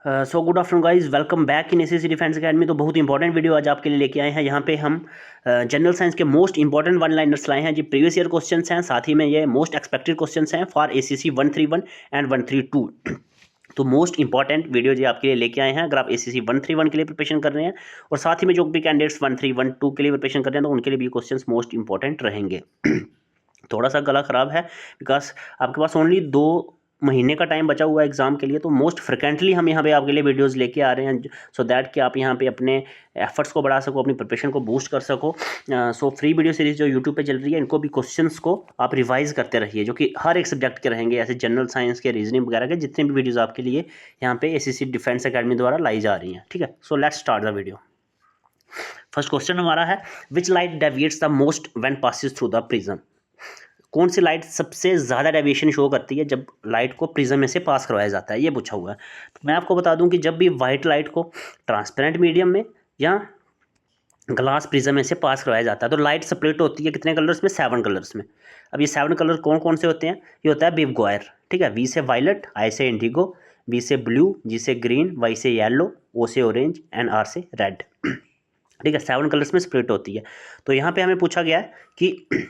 So good afternoon guys, welcome back in SSC defence academy. तो बहुत important video आज आपके लिए लेके आए हैं। यहाँ पे हम जनरल साइंस के मोस्ट इंपॉर्टेंट वन लाइनर्स लाए हैं जी। प्रीवियस ईयर क्वेश्चंस हैं, साथ ही में ये मोस्ट एक्सपेक्टेड क्वेश्चंस हैं फॉर एसीसी 131 एंड 132। तो मोस्ट इंपॉर्टेंट वीडियो जी आपके लिए लेके आए हैं अगर आप एसीसी 131 के लिए प्रिपरेशन कर रहे हैं, और साथ ही में जो भी कैंडिडेट्स 1312 के लिए प्रिपरेशन कर रहे हैं तो उनके लिए भी क्वेश्चन मोस्ट इंपॉर्टेंट रहेंगे। थोड़ा सा गला ख़राब है बिकॉज आपके पास ओनली 2 महीने का टाइम बचा हुआ है एग्ज़ाम के लिए। तो मोस्ट फ्रिक्वेंटली हम यहाँ पे आपके लिए वीडियोस लेके आ रहे हैं सो दैट कि आप यहाँ पे अपने एफर्ट्स को बढ़ा सको, अपनी प्रिपरेशन को बूस्ट कर सको। सो फ्री वीडियो सीरीज जो यूट्यूब पे चल रही है, इनको भी क्वेश्चंस को आप रिवाइज करते रहिए, जो कि हर एक सब्जेक्ट के रहेंगे, ऐसे जनरल साइंस के, रीजनिंग वगैरह के जितने भी वीडियोज़ आपके लिए यहाँ पे एसएससी डिफेंस अकेडमी द्वारा लाई जा रही हैं। ठीक है, so let's start the video. First question हमारा है, which light deviates the most when passes through the prism. कौन सी लाइट सबसे ज़्यादा डेविएशन शो करती है जब लाइट को प्रिज्म में से पास करवाया जाता है, ये पूछा हुआ है। तो मैं आपको बता दूं कि जब भी वाइट लाइट को ट्रांसपेरेंट मीडियम में या ग्लास प्रिज्म में से पास करवाया जाता है तो लाइट स्प्लिट होती है कितने कलर्स में? 7 कलर्स में। अब ये 7 कलर कौन कौन से होते हैं? ये होता है विवग्वायर, ठीक है, वी से वायलट, आई से इंडिगो, बी से ब्लू, जी से ग्रीन, वाई से येलो, ओ से ऑरेंज एंड आर से रेड। ठीक है, 7 कलर्स में स्प्लिट होती है। तो यहाँ पे हमें पूछा गया है कि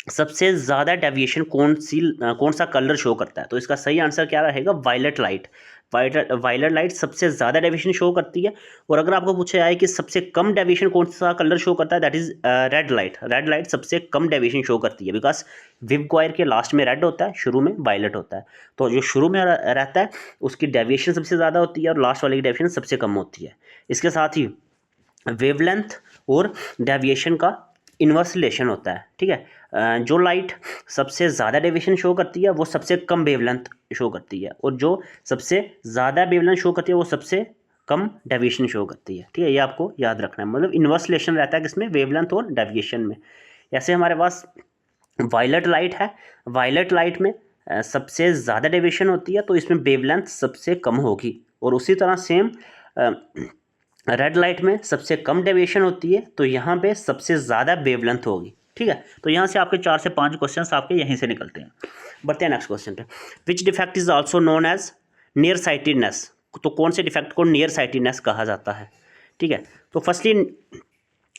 सबसे ज़्यादा डेविएशन कौन सा कलर शो करता है। तो इसका सही आंसर क्या रहेगा? Violet light. वायलेट लाइट सबसे ज़्यादा डेविएशन शो करती है। और अगर आपको पूछा जाए कि सबसे कम डेविएशन कौन सा कलर शो करता है, that is red light. Red light सबसे कम डेविएशन शो करती है बिकॉज विवग्वायर के लास्ट में रेड होता है, शुरू में वायलेट होता है। तो जो शुरू में रहता है उसकी डेविएशन सबसे ज़्यादा होती है और लास्ट वाले की डेविएशन सबसे कम होती है। इसके साथ ही वेवलेंथ और डेविएशन का इन्वर्स रिलेशन होता है। ठीक है, जो लाइट सबसे ज़्यादा डेविएशन शो करती है वो सबसे कम वेवलेंथ शो करती है, और जो सबसे ज़्यादा वेवलेंथ शो करती है वो सबसे कम डेविएशन शो करती है। ठीक है, ये आपको याद रखना है। मतलब इन्वर्स रिलेशन रहता है किसमें? वेवलेंथ और डेविएशन में। ऐसे हमारे पास वायलेट लाइट है। वायलेट लाइट में सबसे ज़्यादा डेविएशन होती है तो इसमें वेवलेंथ सबसे कम होगी, और उसी तरह सेम रेड लाइट में सबसे कम डेविएशन होती है तो यहाँ पे सबसे ज़्यादा वेवलेंथ होगी। ठीक है, तो यहाँ से आपके 4 से 5 क्वेश्चंस आपके यहीं से निकलते हैं। बढ़ते हैं नेक्स्ट क्वेश्चन पे। Which defect is also known as near sightedness. तो कौन से डिफेक्ट को नियर साइटेडनेस कहा जाता है? ठीक है, तो फर्स्टली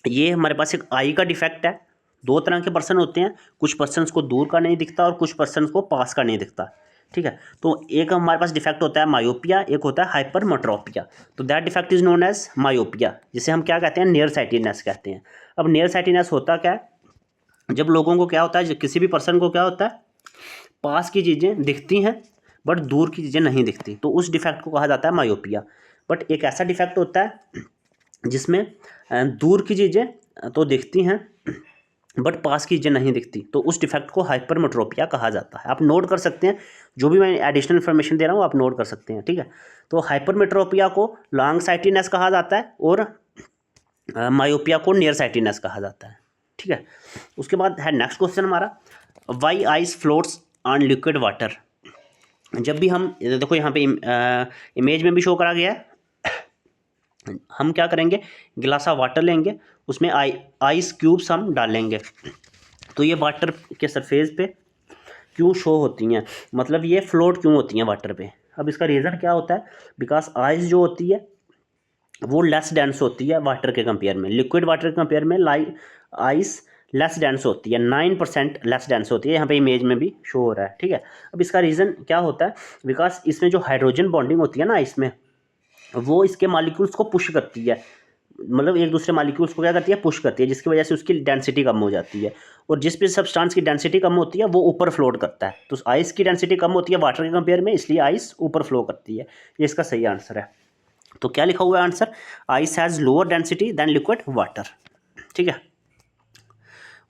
ये हमारे पास एक आई का डिफेक्ट है। 2 तरह के पर्सन होते हैं, कुछ पर्सनस को दूर का नहीं दिखता और कुछ पर्सनस को पास का नहीं दिखता। ठीक है, तो एक हमारे पास डिफेक्ट होता है मायोपिया, एक होता है हाइपरमेट्रोपिया। तो that defect is known as myopia, जिसे हम क्या कहते हैं? नियर साइटेडनेस कहते हैं। अब नियर साइटेडनेस होता क्या है? जब लोगों को क्या होता है, किसी भी पर्सन को क्या होता है, पास की चीज़ें दिखती हैं बट दूर की चीज़ें नहीं दिखती, तो उस डिफेक्ट को कहा जाता है मायोपिया। बट एक ऐसा डिफेक्ट होता है जिसमें दूर की चीज़ें तो दिखती हैं बट पास की चीज़ें नहीं दिखती, तो उस डिफेक्ट को हाइपरमेट्रोपिया कहा जाता है। आप नोट कर सकते हैं, जो भी मैं एडिशनल इन्फॉर्मेशन दे रहा हूँ आप नोट कर सकते हैं। ठीक है, तो हाइपरमेट्रोपिया को लॉन्ग साइटेडनेस कहा जाता है और मायोपिया को नियर साइटेडनेस कहा जाता है। ठीक है, उसके बाद है नेक्स्ट क्वेश्चन हमारा, why ice floats on liquid water. जब भी हम देखो यहाँ पे इमेज में भी शो करा गया है, हम क्या करेंगे, गिलास ऑफ वाटर लेंगे, उसमें आइस क्यूब्स हम डालेंगे, तो ये वाटर के सरफेस पे क्यों शो होती हैं, मतलब ये फ्लोट क्यों होती हैं वाटर पे? अब इसका रीज़न क्या होता है? बिकॉज आइस जो होती है वो लेस डेंस होती है वाटर के कंपेयर में। लिक्विड वाटर के कंपेयर में आइस लेस डेंस होती है, 9% लेस डेंस होती है। यहाँ पे इमेज में भी शो हो रहा है। ठीक है, अब इसका रीज़न क्या होता है? बिकॉज इसमें जो हाइड्रोजन बॉन्डिंग होती है ना इसमें, वो इसके मॉलिक्यूल्स को पुश करती है, मतलब एक दूसरे मॉलिक्यूल्स को क्या करती है? पुश करती है, जिसकी वजह से उसकी डेंसिटी कम हो जाती है, और जिस भी सब्सटेंस की डेंसिटी कम होती है वो ऊपर फ्लोट करता है। तो आइस की डेंसिटी कम होती है वाटर के कंपेयर में, इसलिए आइस ऊपर फ्लो करती है। ये इसका सही आंसर है। तो क्या लिखा हुआ है answer? Ice has lower density than liquid water. ठीक है,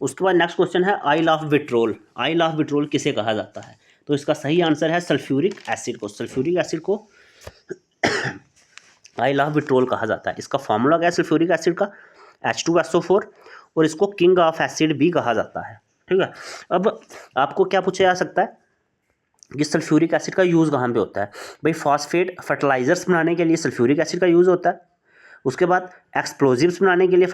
उसके बाद नेक्स्ट क्वेश्चन है, oil of vitriol. Oil of vitriol किसे कहा जाता है? तो इसका सही आंसर है सल्फ्यूरिक एसिड को। सल्फ्यूरिक एसिड को आइल ऑफ विट्रोल कहा जाता है। इसका फॉर्मूला क्या है सल्फ्यूरिक एसिड का? H2SO4, और इसको किंग ऑफ एसिड भी कहा जाता है। ठीक है, अब आपको क्या पूछा जा सकता है कि सल्फ्यूरिक एसिड का यूज़ कहाँ पे होता है? भाई फॉस्फेट फर्टिलाइजर्स बनाने के लिए सल्फ्यूरिक एसिड का यूज़ होता है। उसके बाद एक्सप्लोजिव्स बनाने के लिए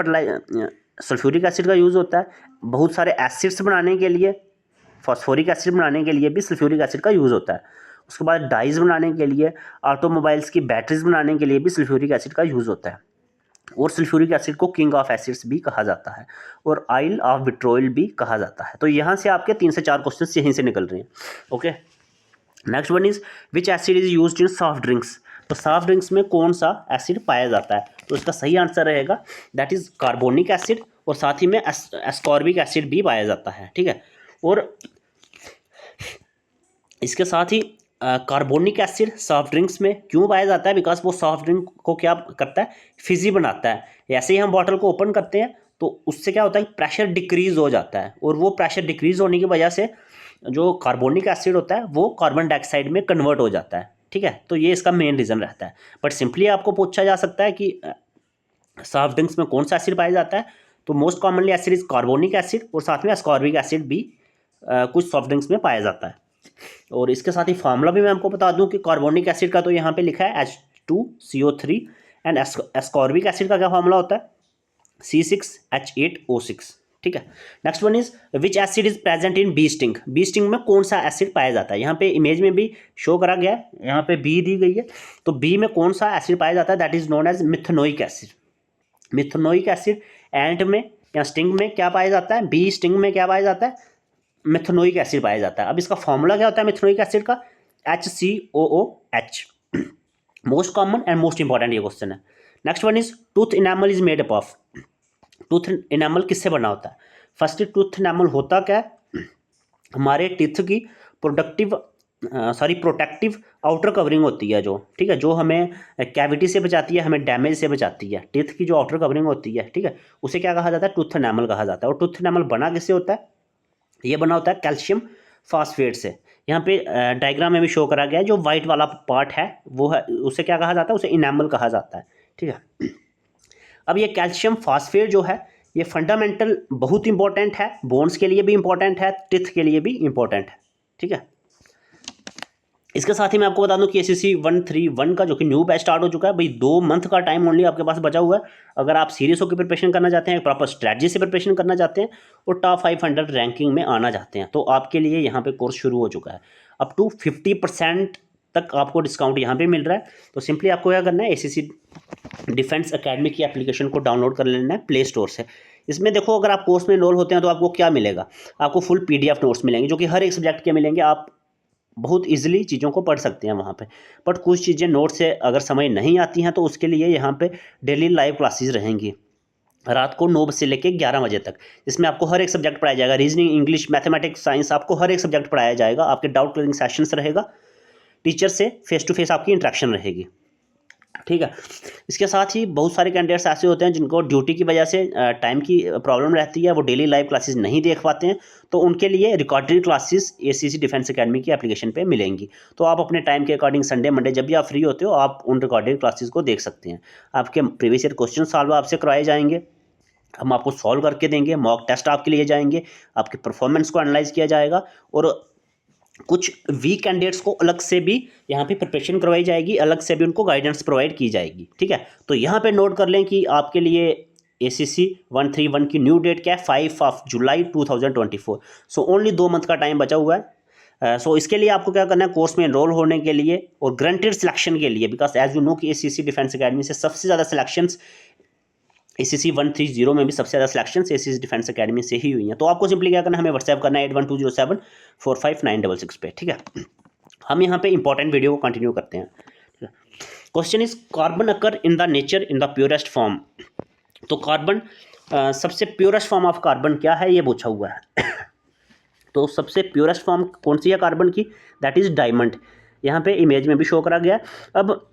सल्फ्यूरिक एसिड का यूज़ होता है। बहुत सारे एसिड्स बनाने के लिए, फॉस्फोरिक एसिड बनाने के लिए भी सल्फ्यूरिक एसिड का यूज़ होता है। उसके बाद डाइज बनाने के लिए, ऑटोमोबाइल्स की बैटरीज बनाने के लिए भी सल्फ्यूरिक एसिड का यूज़ होता है। और सल्फ्यूरिक एसिड को किंग ऑफ एसिड्स भी कहा जाता है और आइल ऑफ विट्रोइल भी कहा जाता है। तो यहाँ से आपके 3 से 4 क्वेश्चन यहीं से निकल रहे हैं। Okay, next one is which acid is used in soft drinks. तो सॉफ्ट ड्रिंक्स में कौन सा एसिड पाया जाता है? तो इसका सही आंसर रहेगा दैट इज कार्बोनिक एसिड, और साथ ही में एस्कॉर्बिक एसिड भी पाया जाता है। ठीक है, और इसके साथ ही कार्बोनिक एसिड सॉफ्ट ड्रिंक्स में क्यों पाया जाता है? बिकॉज वो सॉफ्ट ड्रिंक को क्या करता है, फिजी बनाता है। ऐसे ही हम बॉटल को ओपन करते हैं तो उससे क्या होता है, प्रेशर डिक्रीज हो जाता है, और वो प्रेशर डिक्रीज होने की वजह से जो कार्बोनिक एसिड होता है वो कार्बन डाइऑक्साइड में कन्वर्ट हो जाता है। ठीक है, तो ये इसका मेन रीज़न रहता है। बट सिंपली आपको पूछा जा सकता है कि सॉफ्ट ड्रिंक्स में कौन सा एसिड पाया जाता है, तो most commonly acid is carbonic acid, और साथ में एस्कॉर्बिक एसिड भी कुछ सॉफ्ट ड्रिंक्स में पाया जाता है। और इसके साथ ही फार्मूला भी मैं आपको बता दूं कि कार्बोनिक एसिड का तो यहाँ पे लिखा है H2CO3, एंड एस्कॉर्बिक एसिड का क्या फार्मूला होता है, C6H8O6। ठीक है, next one is which acid is present in bee sting. Bee sting में कौन सा एसिड पाया जाता है? यहाँ पे इमेज में भी शो करा गया है, यहाँ पे बी दी गई है, तो बी में कौन सा एसिड पाया जाता है? That is known as methanoic acid. Methanoic acid ant में या स्टिंग में क्या पाया जाता है? बी स्टिंग में क्या पाया जाता है? मिथेनोइक एसिड पाया जाता है। अब इसका फॉर्मूला क्या होता है मिथेनोइक एसिड का? HCOOH। Most common and most important ये क्वेश्चन है। Next one is tooth enamel is made up of. Tooth enamel किससे बना होता है? फर्स्ट टूथ इनेमल होता क्या है? हमारे टीथ की प्रोटेक्टिव आउटर कवरिंग होती है जो, ठीक है, जो हमें कैविटी से बचाती है, हमें डैमेज से बचाती है। टीथ की जो आउटर कवरिंग होती है, ठीक है, उसे क्या कहा जाता है? टूथ इनेमल कहा जाता है। और टूथ इनेमल बना किससे होता है? ये बना होता है कैल्शियम फास्फेट से। यहाँ पे डायग्राम में भी शो करा गया है, जो वाइट वाला पार्ट है वो है, उसे क्या कहा जाता है? उसे इनेमल कहा जाता है। ठीक है, अब ये कैल्शियम फास्फेट जो है ये फंडामेंटल बहुत इंपॉर्टेंट है, बोन्स के लिए भी इंपॉर्टेंट है, टिथ के लिए भी इंपॉर्टेंट है। ठीक है, इसके साथ ही मैं आपको बता दूं कि ACC 131 का जो कि न्यू बैच स्टार्ट हो चुका है भाई, 2 मंथ का टाइम ओनली आपके पास बचा हुआ है। अगर आप सीरियस होकर प्रिपरेशन करना चाहते हैं, प्रॉपर स्ट्रैटेजी से प्रिपरेशन करना चाहते हैं और टॉप 500 रैंकिंग में आना चाहते हैं, तो आपके लिए यहाँ पे कोर्स शुरू हो चुका है। अप टू 50% तक आपको डिस्काउंट यहाँ पे मिल रहा है। तो सिंपली आपको क्या करना है, ACC डिफेंस अकेडमी की एप्लीकेशन को डाउनलोड कर लेना है प्ले स्टोर से। इसमें देखो, अगर आप कोर्स में इनरोल होते हैं तो आपको क्या मिलेगा? आपको फुल PDF नोट्स मिलेंगे, जो कि हर एक सब्जेक्ट के मिलेंगे। आप बहुत इजीली चीज़ों को पढ़ सकते हैं वहाँ पे। बट कुछ चीज़ें नोट से अगर समझ नहीं आती हैं तो उसके लिए यहाँ पे डेली लाइव क्लासेस रहेंगी रात को 9 से लेकर 11 बजे तक। इसमें आपको हर एक सब्जेक्ट पढ़ाया जाएगा, रीजनिंग, इंग्लिश, मैथमेटिक्स, साइंस, आपको हर एक सब्जेक्ट पढ़ाया जाएगा। आपके डाउट क्लियरिंग सेशंस रहेगा, टीचर से फेस टू फेस आपकी इंटरेक्शन रहेगी। ठीक है, इसके साथ ही बहुत सारे कैंडिडेट्स ऐसे होते हैं जिनको ड्यूटी की वजह से टाइम की प्रॉब्लम रहती है, वो डेली लाइव क्लासेस नहीं देख पाते हैं, तो उनके लिए recorded classes ACC defence academy की एप्लीकेशन पे मिलेंगी। तो आप अपने टाइम के अकॉर्डिंग संडे मंडे जब भी आप फ्री होते हो, आप उन रिकॉर्डेड क्लासेस को देख सकते हैं। आपके प्रीवियस ईयर क्वेश्चन सॉल्व आपसे करवाए जाएंगे, हम आपको सॉल्व करके देंगे, मॉक टेस्ट आपके लिए जाएंगे, आपके परफॉर्मेंस को एनालाइज किया जाएगा, और कुछ वीक कैंडिडेट्स को अलग से भी यहाँ पे प्रिपरेशन करवाई जाएगी, अलग से भी उनको गाइडेंस प्रोवाइड की जाएगी। ठीक है, तो यहाँ पे नोट कर लें कि आपके लिए ACC 131 की न्यू डेट क्या है? 5 जुलाई 2024। सो ओनली 2 मंथ का टाइम बचा हुआ है। सो इसके लिए आपको क्या करना है, कोर्स में एनरोल होने के लिए और ग्रांटेड सिलेक्शन के लिए, बिकॉज एज यू नो कि ACC डिफेंस अकेडमी से सबसे ज़्यादा सिलेक्शंस ACC 130 में भी सबसे ज़्यादा सिलेक्शन ACC डिफेंस अकेडमी से ही हुई हैं। तो आपको सिंपली क्या करना है, हमें व्हाट्सएप करना है 8120745966 पे। ठीक है, हम यहाँ पे इंपॉर्टेंट वीडियो को कंटिन्यू करते हैं। Question is carbon occur in the nature in the purest form. तो कार्बन सबसे प्योरेस्ट फॉर्म ऑफ कार्बन क्या है, ये पूछा हुआ है। तो सबसे प्योरेस्ट फॉर्म कौन सी है कार्बन की? That is diamond. यहाँ पे इमेज में भी शो करा गया। अब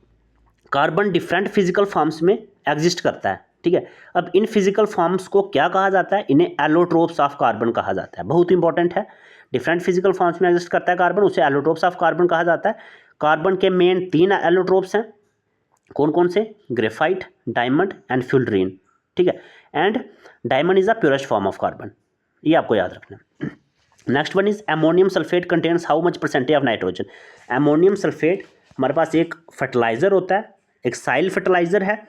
कार्बन डिफरेंट फिजिकल फॉर्म्स में एग्जिस्ट करता है। ठीक है, अब इन फिजिकल फॉर्म्स को क्या कहा जाता है? इन्हें एलोट्रोप्स ऑफ कार्बन कहा जाता है। बहुत इंपॉर्टेंट है, डिफरेंट फिजिकल फॉर्म्स में एग्जिस्ट करता है कार्बन, उसे एलोट्रोप्स ऑफ कार्बन कहा जाता है। कार्बन के मेन 3 एलोट्रोप्स हैं, कौन कौन से? Graphite, diamond and fullerene. ठीक है, and diamond is the purest form of carbon, ये आपको याद रखना है। Next one is ammonium sulphate contains how much percentage of nitrogen. Ammonium sulphate हमारे पास एक फर्टिलाइजर होता है, एक साइल फर्टिलाइजर है।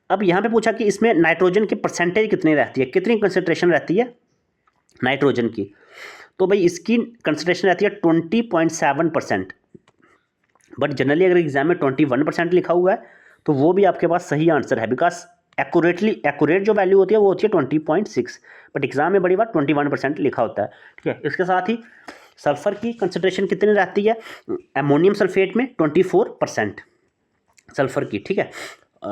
अब यहाँ पे पूछा कि इसमें नाइट्रोजन की परसेंटेज कितनी रहती है, कितनी कंसनट्रेशन रहती है नाइट्रोजन की। तो भाई इसकी कंसनट्रेशन रहती है 20.7%। बट जनरली अगर एग्जाम में 21% लिखा हुआ है तो वो भी आपके पास सही आंसर है, बिकॉज एक्यूरेट जो वैल्यू होती है वो होती है 20.6, बट एग्जाम में बड़ी बात 21% लिखा होता है। ठीक है, इसके साथ ही सल्फर की कंसनट्रेशन कितनी रहती है एमोनियम सल्फेट में? 24% सल्फर की। ठीक है,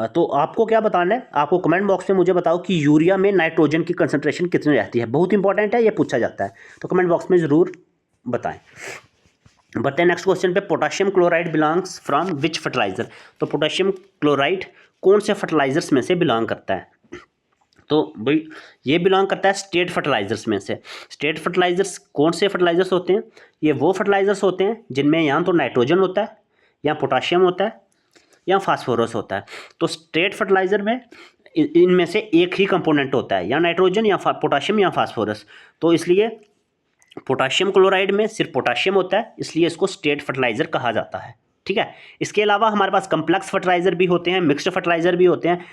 तो आपको क्या बताना है, आपको कमेंट बॉक्स में मुझे बताओ कि यूरिया में नाइट्रोजन की कंसंट्रेशन कितनी रहती है। बहुत इंपॉर्टेंट है, ये पूछा जाता है, तो कमेंट बॉक्स में ज़रूर बताएं। बढ़ते हैं नेक्स्ट क्वेश्चन पे। Potassium chloride belongs from which fertiliser? तो पोटाशियम क्लोराइड कौन से फर्टिलाइजर्स में से बिलोंग करता है? तो भाई ये बिलोंग करता है स्टेट फर्टिलाइजर्स में से। स्टेट फर्टिलाइजर्स कौन से फर्टिलाइजर्स होते हैं? ये वो फर्टिलाइजर्स होते हैं जिनमें या तो नाइट्रोजन होता है, या पोटाशियम होता है, या फास्फोरस होता है। तो स्टेट फर्टिलाइजर में इनमें से एक ही कंपोनेंट होता है, या नाइट्रोजन या पोटाशियम या फास्फोरस। तो इसलिए पोटाशियम क्लोराइड में सिर्फ पोटाशियम होता है, इसलिए इसको स्टेट फर्टिलाइजर कहा जाता है। ठीक है, इसके अलावा हमारे पास कम्प्लेक्स फर्टिलाइजर भी होते हैं, मिक्स्ड फर्टिलाइजर भी होते हैं।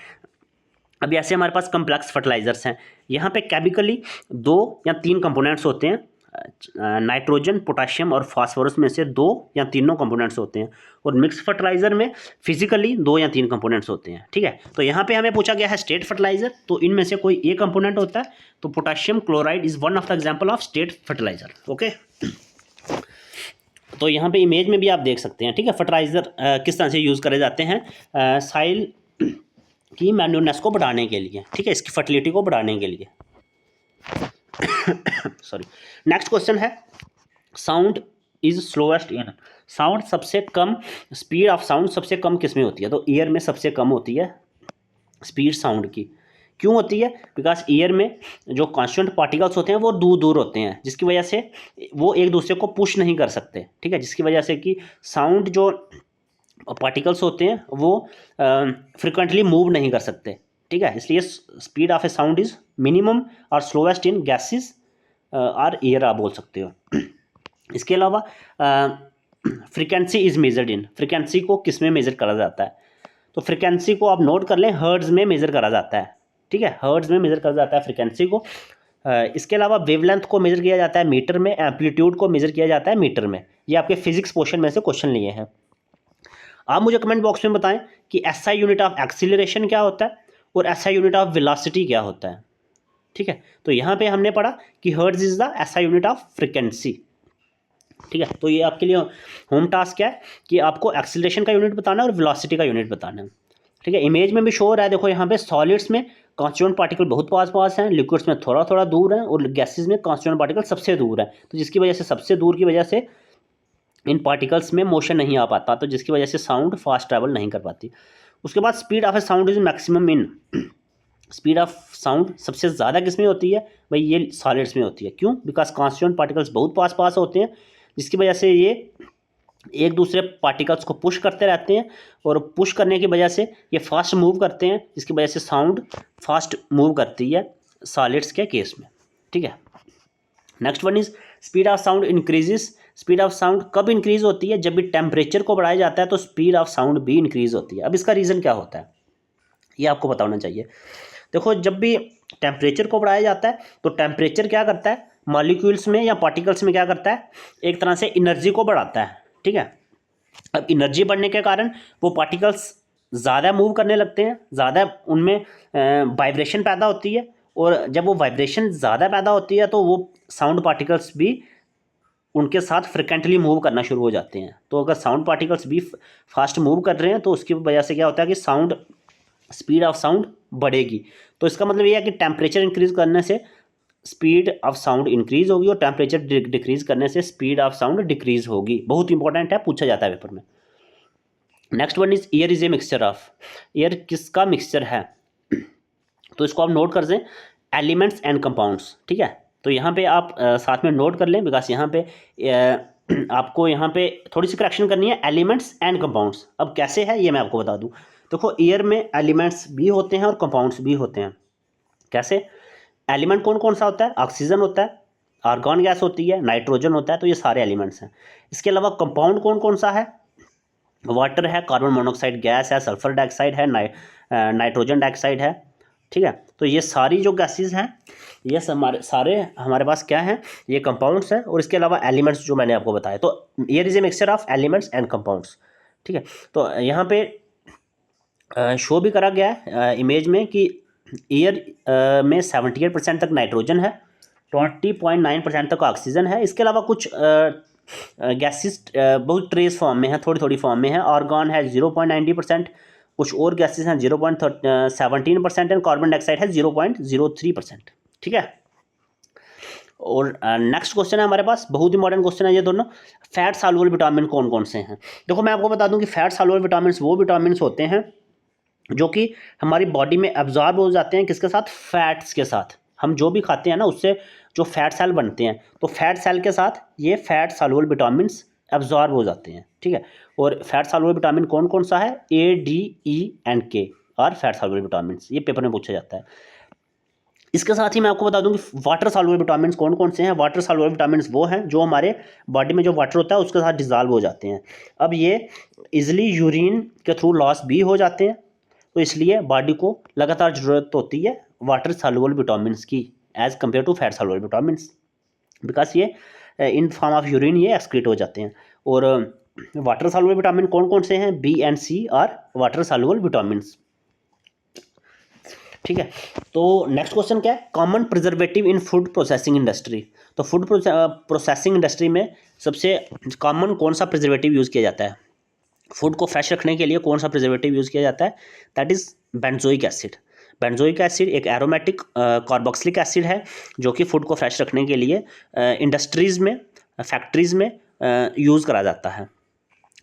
अभी ऐसे हमारे पास कम्प्लेक्स फर्टिलाइजर्स हैं, यहाँ पे केमिकली 2 या 3 कंपोनेंट्स होते हैं, नाइट्रोजन, पोटाशियम और फास्फोरस में से 2 या तीनों कंपोनेंट्स होते हैं। और मिक्स फर्टिलाइजर में फिजिकली 2 या 3 कंपोनेंट्स होते हैं। ठीक है, तो यहाँ पे हमें पूछा गया है स्टेट फर्टिलाइजर, तो इनमें से कोई एक कंपोनेंट होता है, तो potassium chloride is one of the example of state fertiliser. Okay, तो यहाँ पे इमेज में भी आप देख सकते हैं। ठीक है, फर्टिलाइजर किस तरह से यूज़ करे जाते हैं साइल की मैन्योरनेस को बढ़ाने के लिए। ठीक है, इसकी फर्टिलिटी को बढ़ाने के लिए। सॉरी। नेक्स्ट क्वेश्चन है, sound is slowest in? Sound सबसे कम, स्पीड ऑफ साउंड सबसे कम किस में होती है? तो ईयर में सबसे कम होती है स्पीड साउंड की। क्यों होती है? बिकॉज ईयर में जो कॉन्स्टिट्यूएंट पार्टिकल्स होते हैं वो दूर दूर होते हैं, जिसकी वजह से वो एक दूसरे को पुश नहीं कर सकते। ठीक है, जिसकी वजह से कि साउंड जो पार्टिकल्स होते हैं वो फ्रिक्वेंटली मूव नहीं कर सकते। ठीक है, इसलिए speed of A sound is minimum और स्लोएस्ट इन गैसेस और एयर आप बोल सकते हो। इसके अलावा frequency is measured in, frequency को किस में मेजर करा जाता है? तो फ्रीक्वेंसी को आप नोट कर लें, हर्ट्ज में मेजर करा जाता है। ठीक है, हर्ट्ज में मेजर करा जाता है फ्रीक्वेंसी को। इसके अलावा वेवलेंथ को मेजर किया जाता है मीटर में, एम्पलीट्यूड को मेजर किया जाता है मीटर में। ये आपके फिजिक्स पोर्शन में से क्वेश्चन लिए हैं। आप मुझे कमेंट बॉक्स में बताएं कि एसआई यूनिट ऑफ एक्सीलरेशन क्या होता है और एसआई यूनिट ऑफ वेलोसिटी क्या होता है। ठीक है, तो यहाँ पे हमने पढ़ा कि hertz is the SI unit of frequency. ठीक है, तो ये आपके लिए होम टास्क क्या है कि आपको एक्सीलरेशन का यूनिट बताना है और वेलोसिटी का यूनिट बताना है। ठीक है, इमेज में भी शो हो रहा है, देखो यहाँ पे सॉलिड्स में कॉन्स्टिट्यूएंट पार्टिकल बहुत पास पास हैं, लिक्विड्स में थोड़ा थोड़ा दूर है, और गैसेज में कॉन्स्टिट्यूएंट पार्टिकल सबसे दूर है। तो जिसकी वजह से सबसे दूर की वजह से इन पार्टिकल्स में मोशन नहीं आ पाता, तो जिसकी वजह से साउंड फास्ट ट्रैवल नहीं कर पाती। उसके बाद speed of A sound is maximum in, speed of sound सबसे ज़्यादा किस में होती है? भाई ये सॉलिड्स में होती है। क्यों? बिकॉज कॉन्स्टिट्यूएंट पार्टिकल्स बहुत पास पास होते हैं, जिसकी वजह से ये एक दूसरे पार्टिकल्स को पुश करते रहते हैं, और पुश करने की वजह से ये फास्ट मूव करते हैं, जिसकी वजह से साउंड फास्ट मूव करती है सॉलिड्स के केस में। ठीक है, next one is speed of sound increases. Speed of sound कब इंक्रीज होती है? जब भी टेम्परेचर को बढ़ाया जाता है तो स्पीड ऑफ साउंड भी इंक्रीज होती है। अब इसका रीज़न क्या होता है ये आपको पता होना चाहिए। देखो, जब भी टेम्परेचर को बढ़ाया जाता है तो टेम्परेचर क्या करता है, मॉलिक्यूल्स में या पार्टिकल्स में क्या करता है, एक तरह से एनर्जी को बढ़ाता है। ठीक है, अब एनर्जी बढ़ने के कारण वो पार्टिकल्स ज़्यादा मूव करने लगते हैं, ज़्यादा उनमें वाइब्रेशन पैदा होती है, और जब वो वाइब्रेशन ज़्यादा पैदा होती है तो वो साउंड पार्टिकल्स भी उनके साथ फ्रिक्वेंटली मूव करना शुरू हो जाते हैं। तो अगर साउंड पार्टिकल्स भी फास्ट मूव कर रहे हैं तो उसकी वजह से क्या होता है कि साउंड, स्पीड ऑफ साउंड बढ़ेगी। तो इसका मतलब ये है कि टेम्परेचर इंक्रीज करने से स्पीड ऑफ साउंड इंक्रीज होगी, और टेम्परेचर डिक्रीज करने से स्पीड ऑफ साउंड डिक्रीज होगी। बहुत इंपॉर्टेंट है, पूछा जाता है पेपर में। Next one is air is a mixture of. Air किसका मिक्सचर है? तो इसको आप नोट कर दें, एलिमेंट्स एंड कंपाउंड्स। ठीक है, तो यहाँ पे आप साथ में नोट कर लें, बिकॉज यहाँ पे आपको यहाँ पे थोड़ी सी करेक्शन करनी है, एलिमेंट्स एंड कंपाउंड्स। अब कैसे है ये मैं आपको बता दूँ। देखो, एयर में एलिमेंट्स भी होते हैं और कंपाउंड्स भी होते हैं। कैसे? एलिमेंट कौन कौन सा होता है? ऑक्सीजन होता है, आर्गॉन गैस होती है, नाइट्रोजन होता है, तो ये सारे एलिमेंट्स हैं। इसके अलावा कंपाउंड कौन कौन सा है? वाटर है, कार्बन मोनोऑक्साइड गैस है, सल्फर डाइऑक्साइड है, नाइट्रोजन डाइऑक्साइड है। ठीक है, तो ये सारी जो गैसेज हैं ये सारे हमारे पास क्या है, ये कंपाउंड्स हैं। और इसके अलावा एलिमेंट्स जो मैंने आपको बताया। तो air is a mixture of elements and compounds. ठीक है, तो यहाँ पे शो भी करा गया है इमेज में कि एयर में 78% तक नाइट्रोजन है, 20.9% तक ऑक्सीजन है। इसके अलावा कुछ गैसेस बहुत ट्रेस फॉर्म में है, थोड़ी थोड़ी फॉर्म में है। आर्गॉन है 0.90%, कुछ और गैसेस हैं 0.17% एंड कार्बन डाइऑक्साइड है 0.03%। ठीक है, और नेक्स्ट क्वेश्चन है हमारे पास, बहुत इंपॉर्टेंट क्वेश्चन है ये दोनों। फैट सॉल्युबल विटामिन कौन कौन से हैं? देखो मैं आपको बता दूं कि फैट सॉल्युबल विटामिन वो विटामिन होते हैं जो कि हमारी बॉडी में एब्जॉर्ब हो जाते हैं, किसके साथ? फैट्स के साथ। हम जो भी खाते हैं ना उससे जो फैट सेल बनते हैं, तो फैट सेल के साथ ये फैट सॉल्युबल विटामिन एब्जॉर्ब हो जाते हैं। ठीक है, और फैट सॉल्युबल विटामिन कौन कौन सा है? A, D, E and K और फैट सॉल्युबल विटामिन, ये पेपर में पूछा जाता है। इसके साथ ही मैं आपको बता दूं कि वाटर सॉल्युबल विटामिन कौन कौन से हैं। वाटर सॉल्युबल विटामिन वो हैं जो हमारे बॉडी में जो वाटर होता है उसके साथ डिजॉल्व हो जाते हैं। अब ये इजिली यूरिन के थ्रू लॉस भी हो जाते हैं, तो इसलिए बॉडी को लगातार ज़रूरत होती है वाटर सॉल्युबल विटामिन की as compare to fat soluble vitamin, because ये इन फॉर्म ऑफ यूरिन ये एक्सक्रीट हो जाते हैं। और वाटर सॉल्युबल विटामिन कौन कौन से हैं? B and C और वाटर सॉल्युबल विटामिन। ठीक है, तो नेक्स्ट क्वेश्चन क्या है? Common preservative in food processing industry. तो फूड प्रोसेसिंग इंडस्ट्री में सबसे कॉमन कौन सा प्रिजर्वेटिव यूज़ किया जाता है? फूड को फ्रेश रखने के लिए कौन सा प्रिजर्वेटिव यूज़ किया जाता है? That is benzoic acid. Benzoic acid एक एरोमेटिक कार्बोक्सिलिक एसिड है जो कि फूड को फ्रेश रखने के लिए इंडस्ट्रीज़ में, फैक्ट्रीज़ में यूज़ करा जाता है।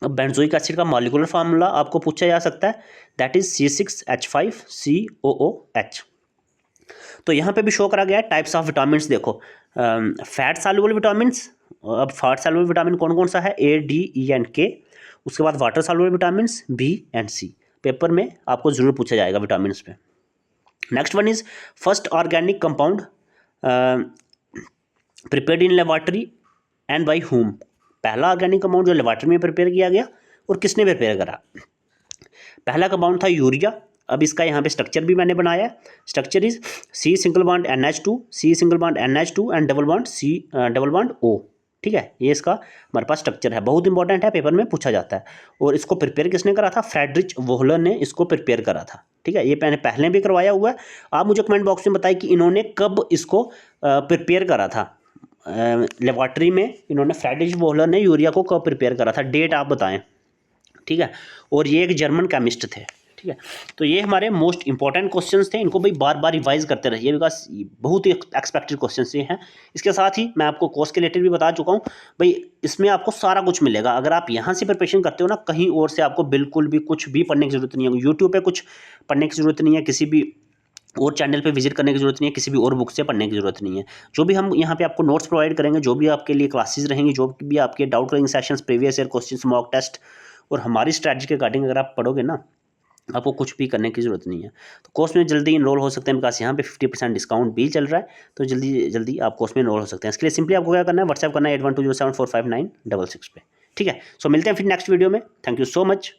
अब बेंजोइक एसिड का मॉलिक्यूलर फार्मूला आपको पूछा जा सकता है, दैट इज़ C6H5COOH। तो यहाँ पे भी शो करा गया है टाइप्स ऑफ विटामिन्स। देखो फैट सॉल्युबल विटामिन्स, अब फैट सॉल्युबल विटामिन कौन कौन सा है? A, D, E and K। उसके बाद water soluble vitamins B and C। Paper में आपको ज़रूर पूछा जाएगा विटामिन्स पे। Next one is first organic compound prepared in laboratory and by whom. पहला ऑर्गेनिक कंपाउंड जो लेबॉर्ट्री में प्रिपेयर किया गया और किसने प्रिपेयर करा? पहला कंपाउंड था यूरिया। अब इसका यहाँ पे स्ट्रक्चर भी मैंने बनाया है। Structure is C single bond NH2, C single bond NH2 and double bond C double bond O। ठीक है, ये इसका हमारे पास स्ट्रक्चर है, बहुत इंपॉर्टेंट है, पेपर में पूछा जाता है। और इसको प्रिपेयर किसने करा था? फ्रेडरिच वोहलर ने इसको प्रिपेयर करा था। ठीक है, ये मैंने पहले भी करवाया हुआ है। आप मुझे कमेंट बॉक्स में बताएं कि इन्होंने कब इसको प्रिपेयर करा था लेबॉर्ट्री में। इन्होंने फ्रेडरिच वोहलर ने यूरिया को कब प्रिपेयर करा था, डेट आप बताएं। ठीक है, और ये एक जर्मन केमिस्ट थे। ठीक है, तो ये हमारे मोस्ट इंपॉर्टेंट क्वेश्चंस थे, इनको भाई बार बार रिवाइज करते रहिए बिकॉज बहुत ही एक्सपेक्टेड क्वेश्चंस ये हैं। इसके साथ ही मैं आपको कोर्स के रिलेटेड भी बता चुका हूँ भाई, इसमें आपको सारा कुछ मिलेगा। अगर आप यहाँ से प्रिपरेशन करते हो ना, कहीं और से आपको बिल्कुल भी कुछ भी पढ़ने की जरूरत नहीं है। यूट्यूब पे कुछ पढ़ने की जरूरत नहीं है, किसी भी और चैनल पे विजिट करने की जरूरत नहीं है, किसी भी और बुक से पढ़ने की जरूरत नहीं है। जो भी हम यहाँ पे आपको नोट्स प्रोवाइड करेंगे, जो भी आपके लिए क्लासेस रहेंगी, जो भी आपके doubt clearing sessions, previous year questions, mock test और हमारी स्ट्रैटेजी के अकॉर्डिंग अगर आप पढ़ोगे ना, आपको कुछ भी करने की ज़रूरत नहीं है। तो कोर्स में जल्दी इनरोल हो सकते हैं बिकॉज यहाँ पे 50% डिस्काउंट भी चल रहा है। तो जल्दी जल्दी आप कोर्स में इनरोल हो सकते हैं। इसके लिए सिंपली आपको क्या करना है, व्हाट्सएप करना है 8120745966 पे। ठीक है, सो मिलते हैं फिर नेक्स्ट वीडियो में। Thank you so much.